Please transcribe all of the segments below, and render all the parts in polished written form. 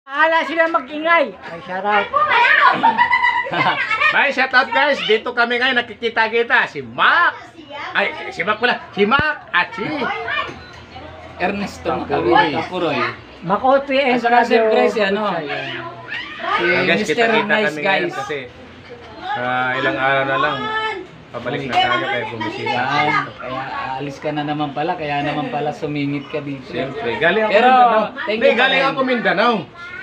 Ala sila mag-ingay. Ay, shout out. Bye, shout out guys. Dito kami ngayon nakikita-kita. Si Mac. Ay, si Mac pala. Si Mac at si Ernesto Kapuroy. Kapuroy. Makotri and Saka siyempre si ano, si guys, Mr. kita-kita Nice kami ngayon Guys. kasi ilang araw na lang. Pabalik na tayo kaya bumisita. Yan. Kaya alis ka na naman pala, kaya naman pala sumingit ka dito. Siyempre, galing ako Pero, Mindanao. thank Hindi, you pa galing rin. ako Mindanao.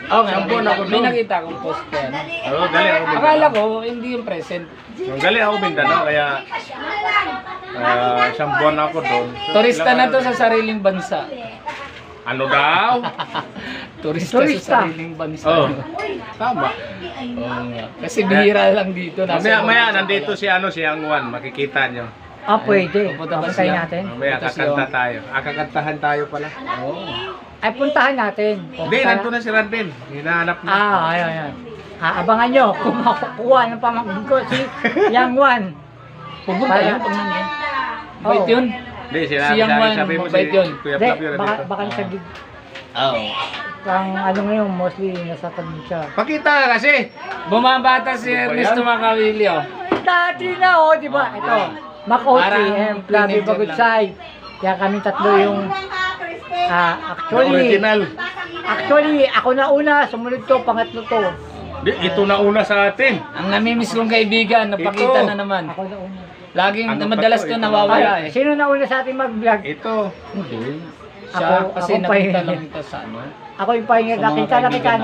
Oh, Sampon ako may doon. nakita akong post ka. No? Oo, galing ako Mindanao. Akala ko, hindi yung present. Galing ako Mindanao, kaya isang buwan ako doon. So, Turista ilang na to araw- sa sariling bansa. Ano daw? Turista Turista. sa sariling bansa. Oh, tama. Oo nga. Kasi bihira lang dito. Maya nandito si Angwan, makikita nyo. Ah, pwede. Pupunta ba Papuntahin sila? natin. Mamaya Ito si kakanta Ong. tayo. Kakantahan tayo pala. Oo. Ay, puntahan natin. Hindi, nandito na si Randin. Hinahanap na. Ayun. Abangan nyo kung makukuha ng pamangkin ko si Yang Wan. Pupunta Para- yun pag nangyay. Oo. Bait yun. Hindi, Si Yang Wan, sabi mo si mabait yun. Kuya Hindi, Flavio baka, nandito. baka sa Oo. pang ano ngayon, mostly nasa tabi siya. Pakita ka kasi. Bumabata si Ano ba Ernesto yan? Macawilio. Dati na, di ba? Ito, Makoti Parang and Flavio teenager Bagudsay. Kaya kami tatlo yung, Original. actually, ako na una, sumunod to, pangatlo to. Di, ito na una sa atin. Ang namimiss kong kaibigan, napakita Ito. na naman. Ako na una. Laging Ano pa madalas to? to Ito. nawawala Ay, eh. sino na una sa atin mag-vlog? Ito. Hindi. Siya, kasi ako pa nakita yun. lang ito sa ano. Ako yung pahinga, Sa mga nakita lang kita, kaibigan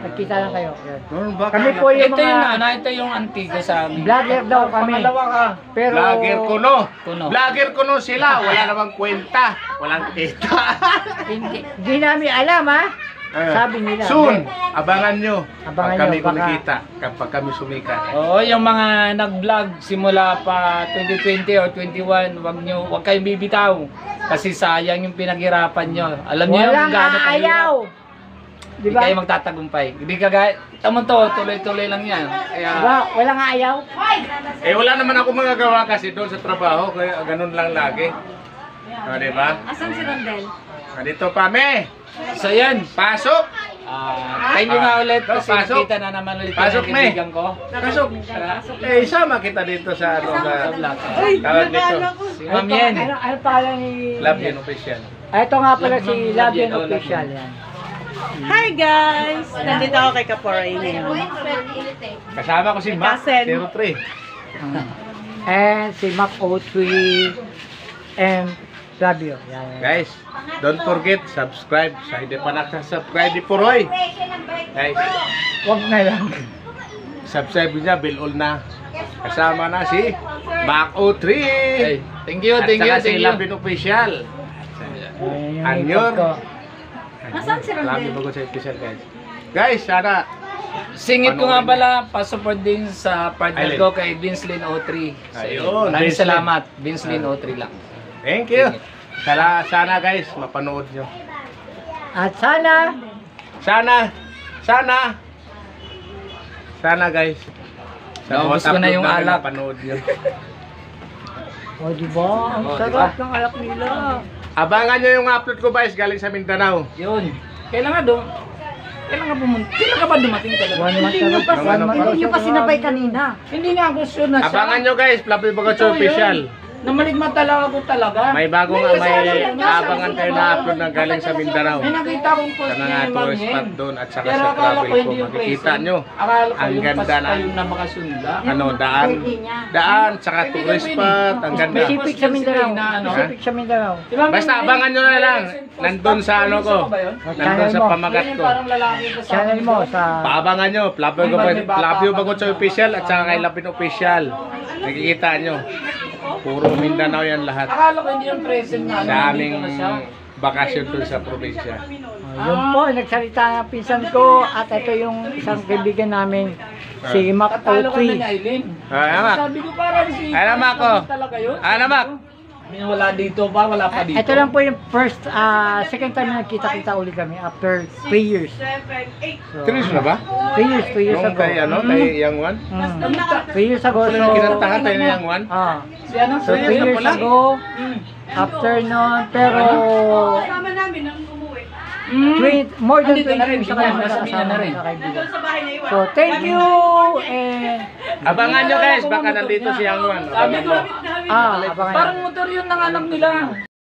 nagkita lang kayo. Yan. Noon ba? Kami po yung Ito yung mga ano, ito yung antigo sa amin. vlogger daw kami. Pangalawa ka. Pero, Vlogger kuno. Kuno. Vlogger kuno sila. Wala namang kwenta. Walang kita. hindi namin alam ha. Sabi nila. Soon, Hindi. abangan nyo. Abangan Pag kami nyo, baka- kumikita. Kapag kami sumikat. Oo, yung mga nag-vlog simula pa 2020 or 21, wag kayong bibitaw. Kasi sayang yung pinaghirapan nyo. Alam niyo yung Walang gaano kahirap. ayaw. Di Di ba? kayo magtatagumpay. Hindi ka gaya, tamo to, tuloy-tuloy lang yan. Kaya, Diba? Walang ayaw. Eh wala naman ako magagawa kasi doon sa trabaho. Kaya ganun lang lagi. O, diba? Asan si Rondel? Dito pa, me. so yan. Pasok. Thank you nga ulit No, kasi pasok. kita na naman ulit Pasok, yung May. kaibigan ko. Pasok. Eh, isama kita dito sa ano Sa sa vlog. tawag dito. Si Ma'am Yen. Ano pangalan ni... Love Yan Official. Ito nga pala si Love Labian Yan, oh, Official. Yan. Hi guys! Nandito ako kay Kaporay ngayon. Kasama ko si Mac Kasen. 03. And si Mac O3 and Flavio. Yan. Guys, don't forget subscribe. Sa hindi pa nakasubscribe ni Puroy. Guys, Wag na lang. subscribe niya, bell all na. Kasama na si Mac 03. Hey, thank you, At thank you, saka si thank you. Love Yan Official. Ayan yung Anyor. ikot ko. Nasaan si Rondel? Love Yan Official official, guys. Guys, sana Singit ko nga pala, pa-support din sa partner Alin? ko kay Vince Lin 03. So, Ayun, maraming Vince Lin. salamat. Vince Lin 03 lang. thank you. Sana guys, mapanood nyo. At sana, Sana guys. Naubos ko na yung upload namin, alak. mapanood nyo. o diba? Ang O, sarap diba? ng alak nila. Abangan nyo yung upload ko guys, galing sa Mindanao. Yun. Kailan nga pumunta? Kailan ka ba dumating talaga? 1 month Hindi nyo pa, na. 1 month hindi nyo pa na. sinabay kanina. Hindi nga ako sure na siya. Abangan nyo guys, Flavio Bagudsay Ito yun. official. Namaligma talaga ako talaga. May bagong abangan kayo na upload na galing sa Mindanao. May nakita akong post Sa mga ni Ma'am tourist Yen. spot doon at saka Pero sa akala travel ko ko. hindi yung Makikita present. nyo. Akala ko Ang yung ganda pas na. yung na makasunda. Ano, daan. Daan, saka tourist spot. Ang ganda. Specific sa Mindanao. Ano? Specific sa Mindanao. Diba, Basta abangan nyo na lang. Nandun sa ano ko. Nandun sa pamagat ko. Parang lalaki ko sa Channel mo sa... Paabangan nyo, Flavio Bagudsay official at saka kay Lapin official. Nakikita nyo. Puro Mindanao yan lahat. Akala ko hindi yung present na. Sa aming nandito na siya. bakasyon doon sa probinsya. Yun po, nagsalita ng pinsan ko at ito yung isang kaibigan namin, si Mac Tatalo ka na ni O3. Aileen. Anak. Sabi ko parang si... Ay, naman ako. Talaga yun? Anak. Wala dito pa, wala pa dito. Ito lang po yung second time na nagkita-kita ulit kami after 3 years. So, Serious na ba? 3 years Nung ago. kay ano, kay Yang Wan? 3 years ago. Wala nang kinantahan tayo ni Yang Wan? Si ano? So 3 years ago, after nun, pero Kasama namin nang umuwi. More than 20 Andito na rin, years na kami nasabihan na rin. magkakaibigan. So, thank you! And, Abangan nyo guys, baka nandito si Young One. Sabi ko, abangan parang motor yun ng anak nila.